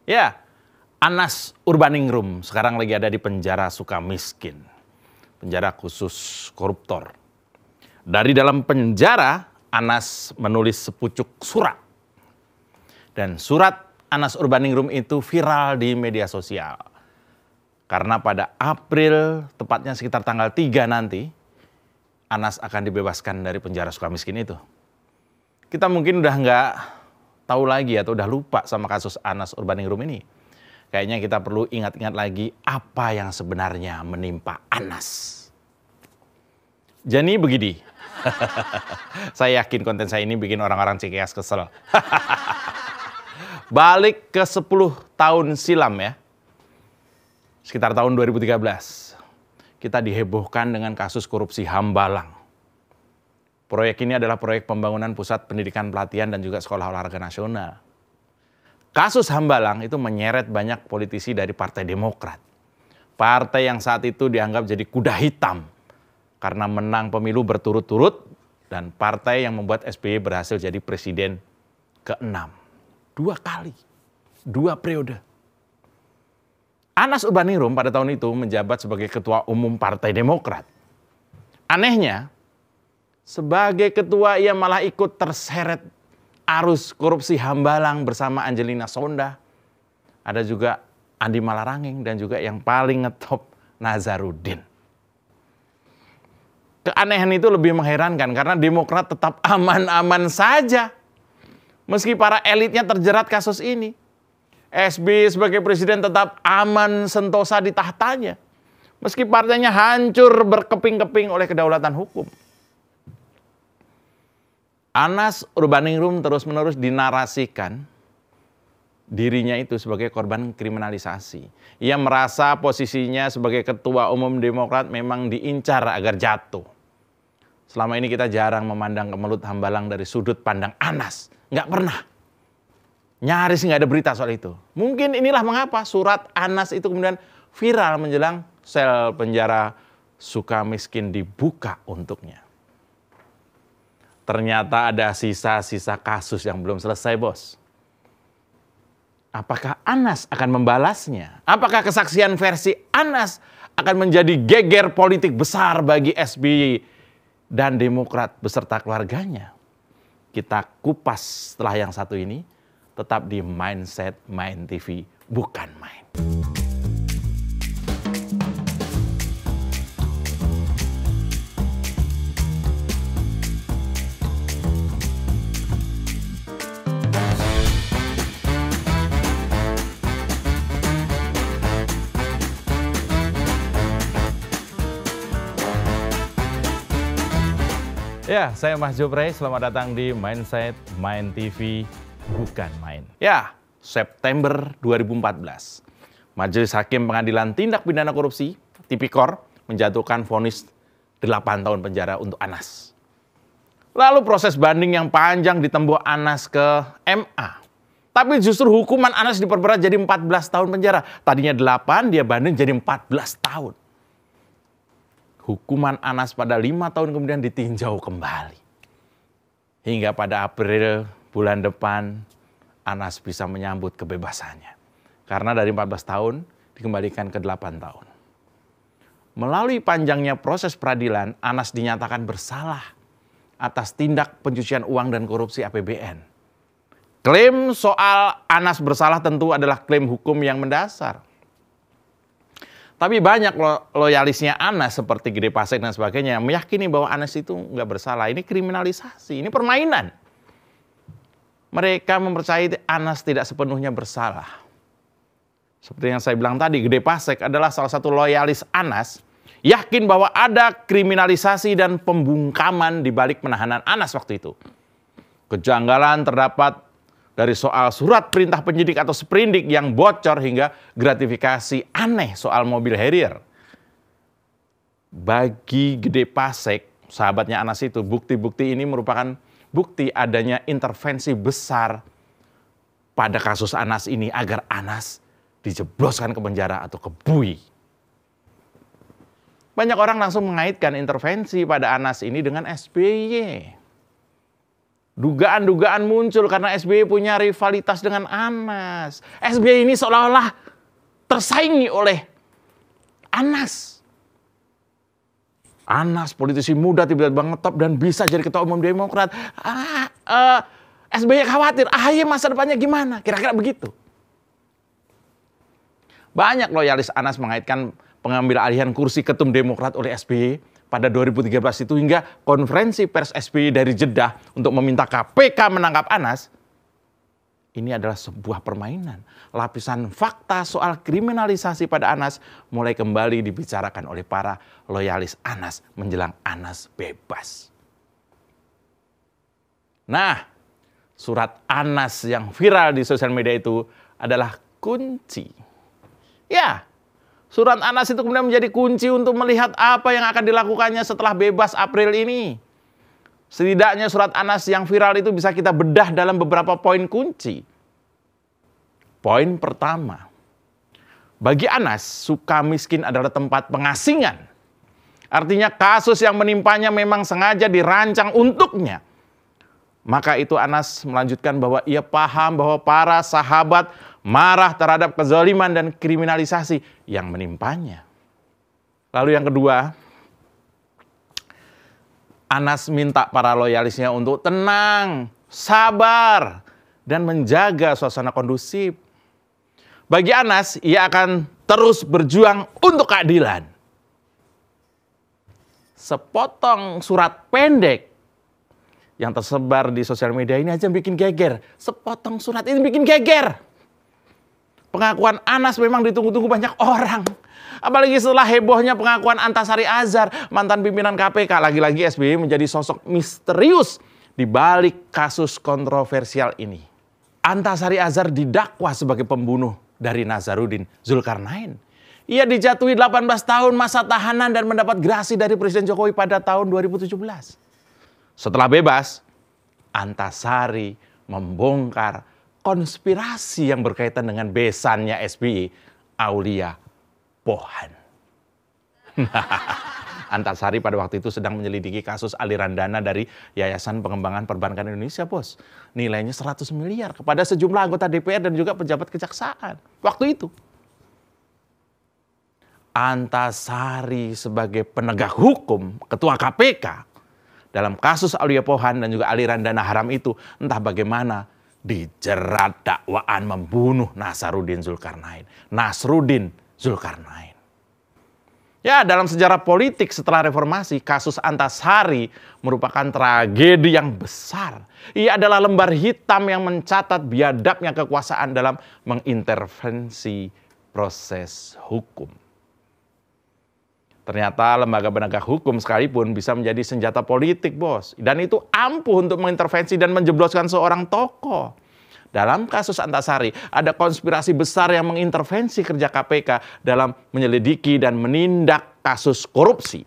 Ya, Anas Urbaningrum sekarang lagi ada di penjara Sukamiskin, penjara khusus koruptor. Dari dalam penjara, Anas menulis sepucuk surat. Dan surat Anas Urbaningrum itu viral di media sosial. Karena pada April, tepatnya sekitar tanggal 3 nanti, Anas akan dibebaskan dari penjara Sukamiskin itu. Kita mungkin udah nggak tahu lagi atau udah lupa sama kasus Anas Urbaningrum ini. Kayaknya kita perlu ingat-ingat lagi apa yang sebenarnya menimpa Anas. Jadi begini, saya yakin konten saya ini bikin orang-orang Cikeas kesel. Balik ke 10 tahun silam ya, sekitar tahun 2013, kita dihebohkan dengan kasus korupsi Hambalang. Proyek ini adalah proyek pembangunan pusat pendidikan pelatihan dan juga sekolah olahraga nasional. Kasus Hambalang itu menyeret banyak politisi dari Partai Demokrat. Partai yang saat itu dianggap jadi kuda hitam karena menang pemilu berturut-turut dan partai yang membuat SBY berhasil jadi presiden ke-6. 2 kali, 2 periode. Anas Urbaningrum pada tahun itu menjabat sebagai ketua umum Partai Demokrat. Anehnya, sebagai ketua ia malah ikut terseret arus korupsi Hambalang bersama Angelina Sonda. Ada juga Andi Malarangeng dan juga yang paling ngetop Nazarudin. Keanehan itu lebih mengherankan karena Demokrat tetap aman-aman saja. Meski para elitnya terjerat kasus ini. SBY sebagai presiden tetap aman sentosa di tahtanya. Meski partainya hancur berkeping-keping oleh kedaulatan hukum. Anas Urbaningrum terus-menerus dinarasikan dirinya itu sebagai korban kriminalisasi. Ia merasa posisinya sebagai ketua umum Demokrat memang diincar agar jatuh. Selama ini kita jarang memandang kemelut Hambalang dari sudut pandang Anas. Nggak pernah. Nyaris nggak ada berita soal itu. Mungkin inilah mengapa surat Anas itu kemudian viral menjelang sel penjara Sukamiskin dibuka untuknya. Ternyata ada sisa-sisa kasus yang belum selesai, bos. Apakah Anas akan membalasnya? Apakah kesaksian versi Anas akan menjadi geger politik besar bagi SBY dan Demokrat beserta keluarganya? Kita kupas setelah yang satu ini, tetap di Mindset Main TV, bukan main. Ya, saya Mas Joprey, selamat datang di Mindset Main TV, bukan main. Ya, September 2014, Majelis Hakim Pengadilan Tindak Pidana Korupsi, Tipikor, menjatuhkan vonis 8 tahun penjara untuk Anas. Lalu proses banding yang panjang ditempuh Anas ke MA. Tapi justru hukuman Anas diperberat jadi 14 tahun penjara. Tadinya 8, dia banding jadi 14 tahun. Hukuman Anas pada 5 tahun kemudian ditinjau kembali. Hingga pada April bulan depan, Anas bisa menyambut kebebasannya. Karena dari 14 tahun dikembalikan ke 8 tahun. Melalui panjangnya proses peradilan, Anas dinyatakan bersalah atas tindak pencucian uang dan korupsi APBN. Klaim soal Anas bersalah tentu adalah klaim hukum yang mendasar. Tapi banyak loyalisnya Anas seperti Gede Pasek dan sebagainya meyakini bahwa Anas itu nggak bersalah. Ini kriminalisasi, ini permainan. Mereka mempercayai Anas tidak sepenuhnya bersalah. Seperti yang saya bilang tadi, Gede Pasek adalah salah satu loyalis Anas, yakin bahwa ada kriminalisasi dan pembungkaman di balik penahanan Anas waktu itu. Kejanggalan terdapat dari soal surat perintah penyidik atau sprindik yang bocor hingga gratifikasi aneh soal mobil Harrier. Bagi Gede Pasek, sahabatnya Anas itu, bukti-bukti ini merupakan bukti adanya intervensi besar pada kasus Anas ini agar Anas dijebloskan ke penjara atau ke bui. Banyak orang langsung mengaitkan intervensi pada Anas ini dengan SBY. Dugaan-dugaan muncul karena SBY punya rivalitas dengan Anas. SBY ini seolah-olah tersaingi oleh Anas. Anas politisi muda tiba-tiba ngetop dan bisa jadi ketua umum Demokrat. SBY khawatir, AHY masa depannya gimana? Kira-kira begitu. Banyak loyalis Anas mengaitkan pengambil alihan kursi ketum Demokrat oleh SBY pada 2013 itu hingga konferensi pers SBY dari Jeddah untuk meminta KPK menangkap Anas. Ini adalah sebuah permainan. Lapisan fakta soal kriminalisasi pada Anas mulai kembali dibicarakan oleh para loyalis Anas menjelang Anas bebas. Nah, surat Anas yang viral di sosial media itu adalah kunci. Ya, surat Anas itu kemudian menjadi kunci untuk melihat apa yang akan dilakukannya setelah bebas April ini. Setidaknya surat Anas yang viral itu bisa kita bedah dalam beberapa poin kunci. Poin pertama, bagi Anas, Sukamiskin adalah tempat pengasingan. Artinya kasus yang menimpanya memang sengaja dirancang untuknya. Maka itu Anas melanjutkan bahwa ia paham bahwa para sahabat marah terhadap kezaliman dan kriminalisasi yang menimpanya. Lalu yang kedua, Anas minta para loyalisnya untuk tenang, sabar, dan menjaga suasana kondusif. Bagi Anas, ia akan terus berjuang untuk keadilan. Sepotong surat pendek yang tersebar di sosial media ini aja bikin geger. Sepotong surat ini bikin geger. Pengakuan Anas memang ditunggu-tunggu banyak orang. Apalagi setelah hebohnya pengakuan Antasari Azhar, mantan pimpinan KPK. Lagi-lagi SBY menjadi sosok misterius di balik kasus kontroversial ini. Antasari Azhar didakwa sebagai pembunuh dari Nazarudin Zulkarnain. Ia dijatuhi 18 tahun masa tahanan dan mendapat gerasi dari Presiden Jokowi pada tahun 2017. Setelah bebas, Antasari membongkar konspirasi yang berkaitan dengan besannya SBY, Aulia Pohan. Antasari pada waktu itu sedang menyelidiki kasus aliran dana dari Yayasan Pengembangan Perbankan Indonesia, bos. Nilainya 100 miliar kepada sejumlah anggota DPR dan juga pejabat kejaksaan. Waktu itu. Antasari sebagai penegak hukum, ketua KPK, dalam kasus Aulia Pohan dan juga aliran dana haram itu, entah bagaimana dijerat dakwaan membunuh Nasruddin Zulkarnain. Ya, dalam sejarah politik setelah reformasi, kasus Antasari merupakan tragedi yang besar. Ia adalah lembar hitam yang mencatat biadabnya kekuasaan dalam mengintervensi proses hukum. Ternyata lembaga penegak hukum sekalipun bisa menjadi senjata politik, bos. Dan itu ampuh untuk mengintervensi dan menjebloskan seorang tokoh. Dalam kasus Antasari, ada konspirasi besar yang mengintervensi kerja KPK dalam menyelidiki dan menindak kasus korupsi.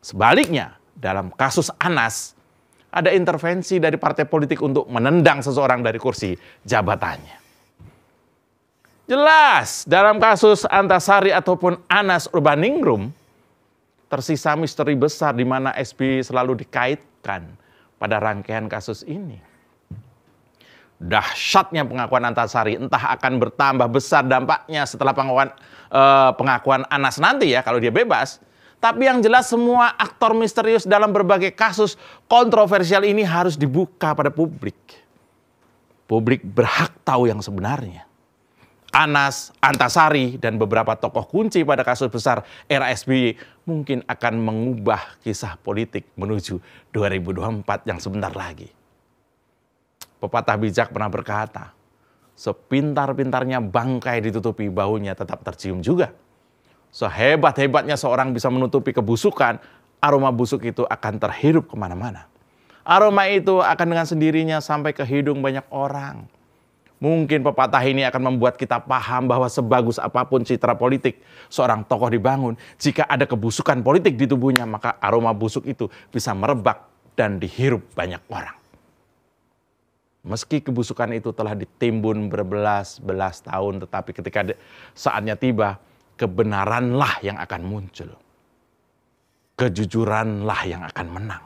Sebaliknya, dalam kasus Anas, ada intervensi dari partai politik untuk menendang seseorang dari kursi jabatannya. Jelas, dalam kasus Antasari ataupun Anas Urbaningrum, tersisa misteri besar di mana SBY selalu dikaitkan pada rangkaian kasus ini. Dahsyatnya pengakuan Antasari entah akan bertambah besar dampaknya setelah pengakuan Anas nanti ya kalau dia bebas. Tapi yang jelas semua aktor misterius dalam berbagai kasus kontroversial ini harus dibuka pada publik. Publik berhak tahu yang sebenarnya. Anas, Antasari, dan beberapa tokoh kunci pada kasus besar era SBY mungkin akan mengubah kisah politik menuju 2024 yang sebentar lagi. Pepatah bijak pernah berkata, sepintar-pintarnya bangkai ditutupi baunya tetap tercium juga. Sehebat-hebatnya seorang bisa menutupi kebusukan, aroma busuk itu akan terhirup kemana-mana. Aroma itu akan dengan sendirinya sampai ke hidung banyak orang. Mungkin pepatah ini akan membuat kita paham bahwa sebagus apapun citra politik seorang tokoh dibangun, jika ada kebusukan politik di tubuhnya, maka aroma busuk itu bisa merebak dan dihirup banyak orang. Meski kebusukan itu telah ditimbun berbelas-belas tahun, tetapi ketika saatnya tiba, kebenaranlah yang akan muncul. Kejujuranlah yang akan menang.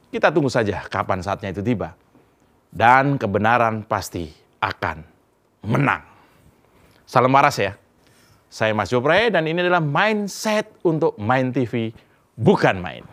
Kita tunggu saja kapan saatnya itu tiba. Dan kebenaran pasti akan menang. Salam waras ya. Saya Mas Jopre dan ini adalah Mindset untuk Main TV, bukan main.